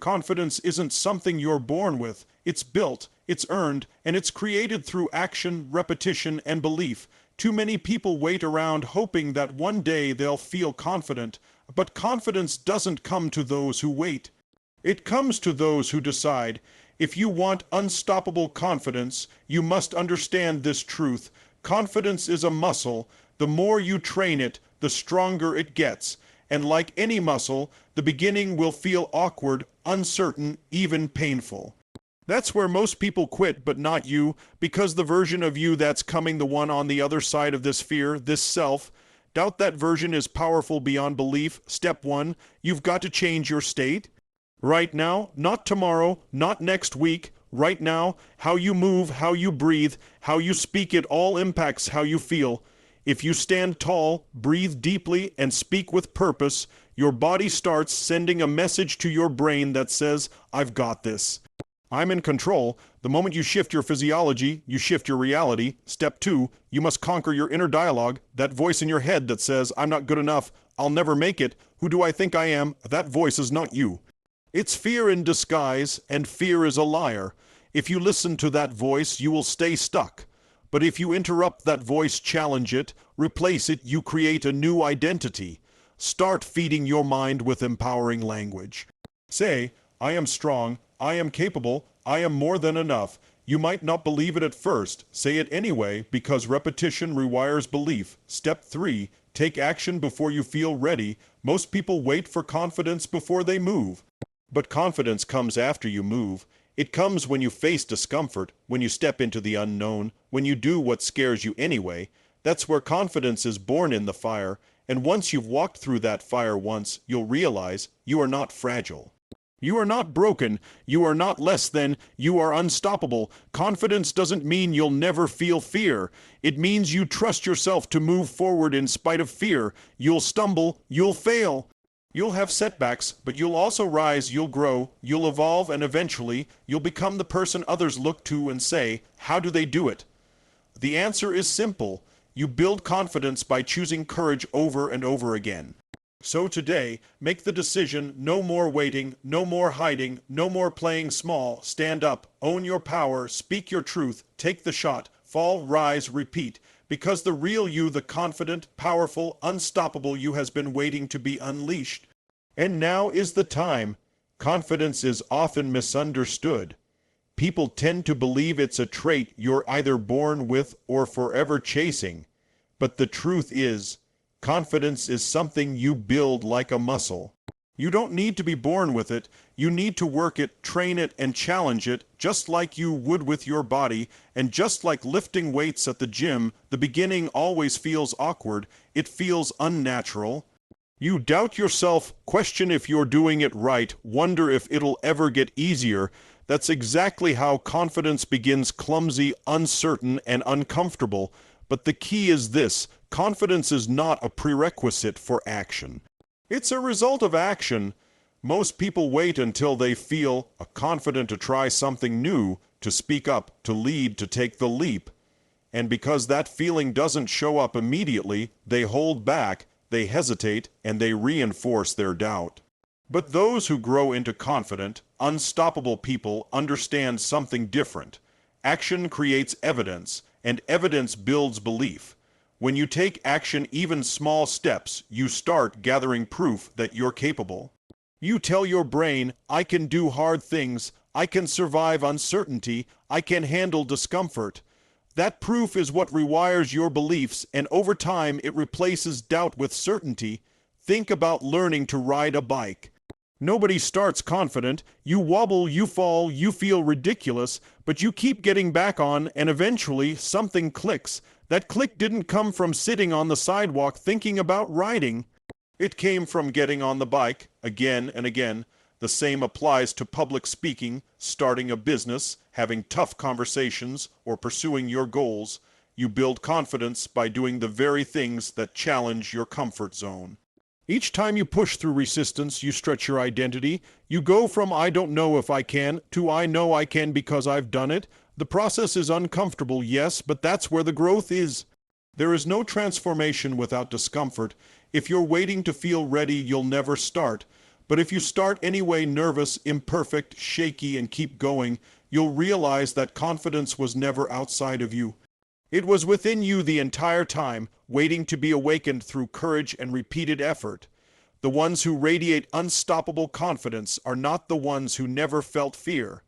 Confidence isn't something you're born with. It's built, it's earned, and it's created through action, repetition, and belief. Too many people wait around hoping that one day they'll feel confident, but confidence doesn't come to those who wait. It comes to those who decide. If you want unstoppable confidence, you must understand this truth. Confidence is a muscle. The more you train it, the stronger it gets. And like any muscle, the beginning will feel awkward, uncertain, even painful. That's where most people quit, but not you, because the version of you that's coming, the one on the other side of this fear, this self, doubt that version is powerful beyond belief. Step 1, you've got to change your state. Right now, not tomorrow, not next week, right now, how you move, how you breathe, how you speak, it all impacts how you feel. If you stand tall, breathe deeply, and speak with purpose, your body starts sending a message to your brain that says, I've got this. I'm in control. The moment you shift your physiology, you shift your reality. Step 2, you must conquer your inner dialogue, that voice in your head that says, I'm not good enough, I'll never make it, who do I think I am? That voice is not you. It's fear in disguise, and fear is a liar. If you listen to that voice, you will stay stuck. But if you interrupt that voice, challenge it, replace it, you create a new identity. Start feeding your mind with empowering language. Say, I am strong, I am capable, I am more than enough. You might not believe it at first. Say it anyway, because repetition rewires belief. Step 3, take action before you feel ready. Most people wait for confidence before they move. But confidence comes after you move. It comes when you face discomfort, when you step into the unknown, when you do what scares you anyway. That's where confidence is born, in the fire. And once you've walked through that fire once, you'll realize you are not fragile. You are not broken. You are not less than. You are unstoppable. Confidence doesn't mean you'll never feel fear. It means you trust yourself to move forward in spite of fear. You'll stumble. You'll fail. You'll have setbacks, but you'll also rise, you'll grow, you'll evolve, and eventually you'll become the person others look to and say, how do they do it? The answer is simple. You build confidence by choosing courage over and over again. So today, make the decision, no more waiting, no more hiding, no more playing small. Stand up, own your power, speak your truth, take the shot, fall, rise, repeat. Because the real you, the confident, powerful, unstoppable you has been waiting to be unleashed. And now is the time. Confidence is often misunderstood. People tend to believe it's a trait you're either born with or forever chasing. But the truth is, confidence is something you build like a muscle. You don't need to be born with it. You need to work it, train it, and challenge it, just like you would with your body. And just like lifting weights at the gym, the beginning always feels awkward. It feels unnatural. You doubt yourself, question if you're doing it right, wonder if it'll ever get easier. That's exactly how confidence begins: clumsy, uncertain, and uncomfortable. But the key is this: confidence is not a prerequisite for action. It's a result of action. Most people wait until they feel confident to try something new, to speak up, to lead, to take the leap. And because that feeling doesn't show up immediately, they hold back, they hesitate, and they reinforce their doubt. But those who grow into confident, unstoppable people understand something different. Action creates evidence, and evidence builds belief. When you take action, even small steps, you start gathering proof that you're capable. You tell your brain, I can do hard things, I can survive uncertainty, I can handle discomfort. That proof is what rewires your beliefs, and over time it replaces doubt with certainty. Think about learning to ride a bike. Nobody starts confident. You wobble, you fall, you feel ridiculous, but you keep getting back on, and eventually something clicks. That click didn't come from sitting on the sidewalk thinking about riding. It came from getting on the bike again and again. The same applies to public speaking, starting a business, having tough conversations, or pursuing your goals. You build confidence by doing the very things that challenge your comfort zone. Each time you push through resistance, you stretch your identity. You go from I don't know if I can to I know I can because I've done it. The process is uncomfortable, yes, but that's where the growth is. There is no transformation without discomfort. If you're waiting to feel ready, you'll never start. But if you start anyway nervous, imperfect, shaky, and keep going, you'll realize that confidence was never outside of you. It was within you the entire time, waiting to be awakened through courage and repeated effort. The ones who radiate unstoppable confidence are not the ones who never felt fear.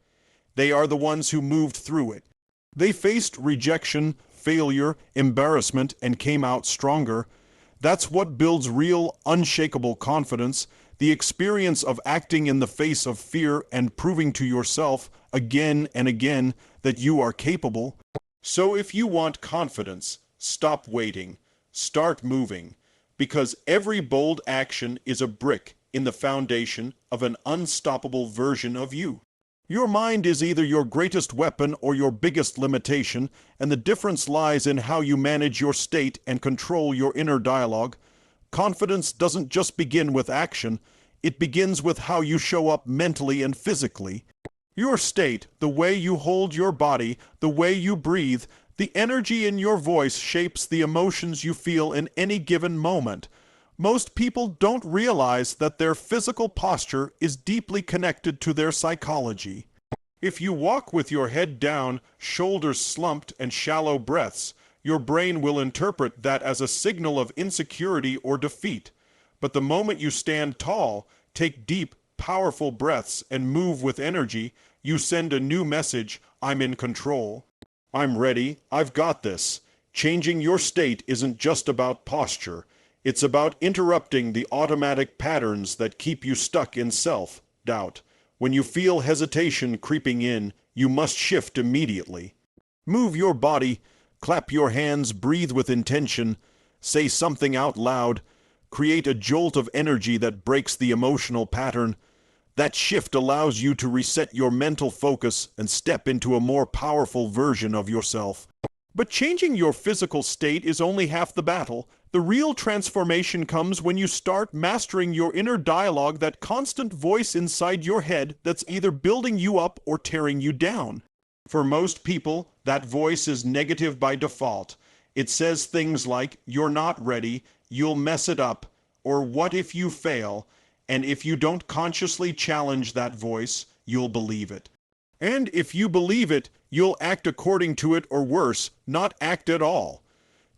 They are the ones who moved through it. They faced rejection, failure, embarrassment, and came out stronger. That's what builds real, unshakable confidence, the experience of acting in the face of fear and proving to yourself again and again that you are capable. So if you want confidence, stop waiting. Start moving. Because every bold action is a brick in the foundation of an unstoppable version of you. Your mind is either your greatest weapon or your biggest limitation, and the difference lies in how you manage your state and control your inner dialogue. Confidence doesn't just begin with action, it begins with how you show up mentally and physically. Your state, the way you hold your body, the way you breathe, the energy in your voice shapes the emotions you feel in any given moment. Most people don't realize that their physical posture is deeply connected to their psychology. If you walk with your head down, shoulders slumped, and shallow breaths, your brain will interpret that as a signal of insecurity or defeat. But the moment you stand tall, take deep, powerful breaths, and move with energy, you send a new message: I'm in control. I'm ready. I've got this. Changing your state isn't just about posture. It's about interrupting the automatic patterns that keep you stuck in self-doubt. When you feel hesitation creeping in, you must shift immediately. Move your body, clap your hands, breathe with intention, say something out loud, create a jolt of energy that breaks the emotional pattern. That shift allows you to reset your mental focus and step into a more powerful version of yourself. But changing your physical state is only half the battle. The real transformation comes when you start mastering your inner dialogue, that constant voice inside your head that's either building you up or tearing you down. For most people, that voice is negative by default. It says things like, "You're not ready," "You'll mess it up," or "What if you fail?" And if you don't consciously challenge that voice, you'll believe it. And if you believe it, you'll act according to it, or worse, not act at all.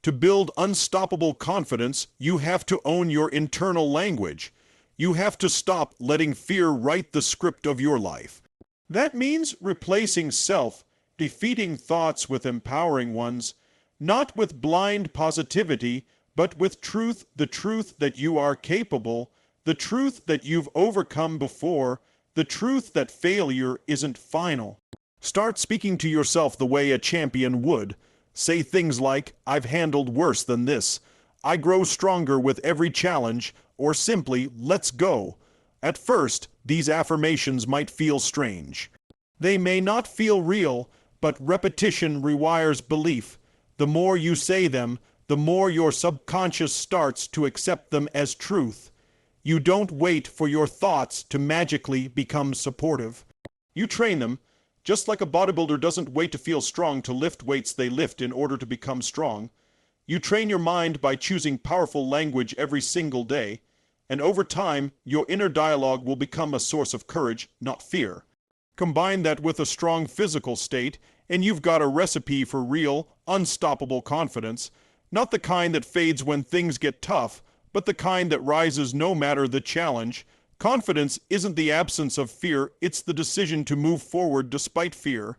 To build unstoppable confidence, you have to own your internal language. You have to stop letting fear write the script of your life. That means replacing self-defeating thoughts with empowering ones, not with blind positivity, but with truth, the truth that you are capable, the truth that you've overcome before, the truth that failure isn't final. Start speaking to yourself the way a champion would. Say things like, "I've handled worse than this," "I grow stronger with every challenge," or simply, "Let's go." At first, these affirmations might feel strange. They may not feel real, but repetition rewires belief. The more you say them, the more your subconscious starts to accept them as truth. You don't wait for your thoughts to magically become supportive. You train them. Just like a bodybuilder doesn't wait to feel strong to lift weights, they lift in order to become strong. You train your mind by choosing powerful language every single day, and over time, your inner dialogue will become a source of courage, not fear. Combine that with a strong physical state, and you've got a recipe for real, unstoppable confidence, not the kind that fades when things get tough, but the kind that rises no matter the challenge. Confidence isn't the absence of fear, it's the decision to move forward despite fear.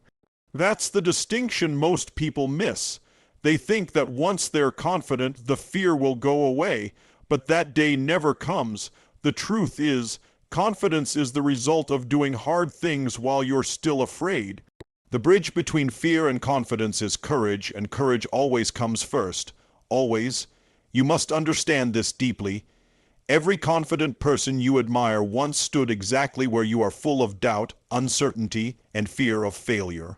That's the distinction most people miss. They think that once they're confident, the fear will go away, but that day never comes. The truth is, confidence is the result of doing hard things while you're still afraid. The bridge between fear and confidence is courage, and courage always comes first. Always. You must understand this deeply. Every confident person you admire once stood exactly where you are, full of doubt, uncertainty, and fear of failure.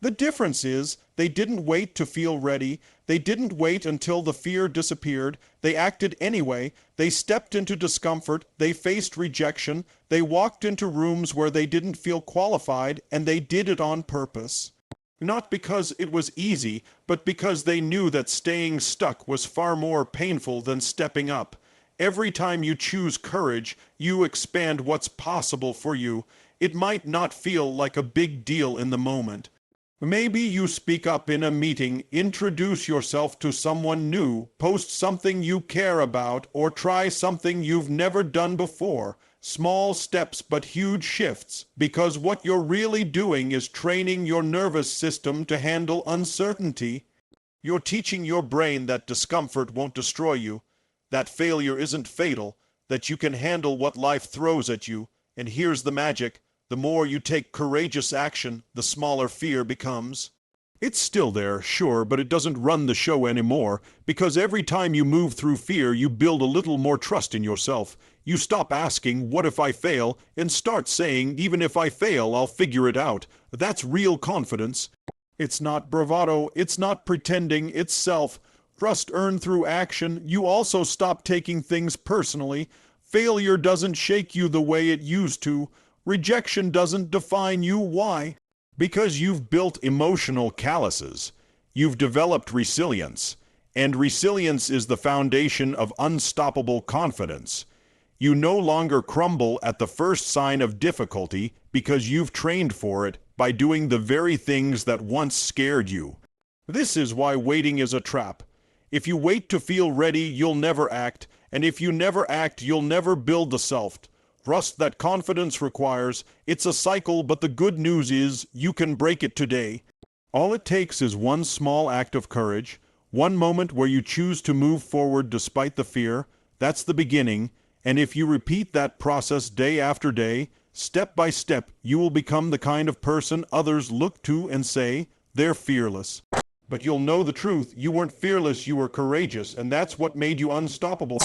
The difference is, they didn't wait to feel ready. They didn't wait until the fear disappeared. They acted anyway. They stepped into discomfort. They faced rejection. They walked into rooms where they didn't feel qualified, and they did it on purpose. Not because it was easy, but because they knew that staying stuck was far more painful than stepping up. Every time you choose courage, you expand what's possible for you. It might not feel like a big deal in the moment. Maybe you speak up in a meeting, introduce yourself to someone new, post something you care about, or try something you've never done before. Small steps but huge shifts, because what you're really doing is training your nervous system to handle uncertainty. You're teaching your brain that discomfort won't destroy you, that failure isn't fatal, that you can handle what life throws at you. And here's the magic: the more you take courageous action, the smaller fear becomes. It's still there, sure, but it doesn't run the show anymore, because every time you move through fear, you build a little more trust in yourself. You stop asking, "What if I fail?" and start saying, "Even if I fail, I'll figure it out." That's real confidence. It's not bravado, it's not pretending, it's self. Trust earned through action. You also stop taking things personally. Failure doesn't shake you the way it used to. Rejection doesn't define you. Why? Because you've built emotional calluses. You've developed resilience. And resilience is the foundation of unstoppable confidence. You no longer crumble at the first sign of difficulty because you've trained for it by doing the very things that once scared you. This is why waiting is a trap. If you wait to feel ready, you'll never act. And if you never act, you'll never build the self-trust that confidence requires. It's a cycle, but the good news is you can break it today. All it takes is one small act of courage, one moment where you choose to move forward despite the fear. That's the beginning. And if you repeat that process day after day, step by step, you will become the kind of person others look to and say, "They're fearless." But you'll know the truth. You weren't fearless, you were courageous, and that's what made you unstoppable.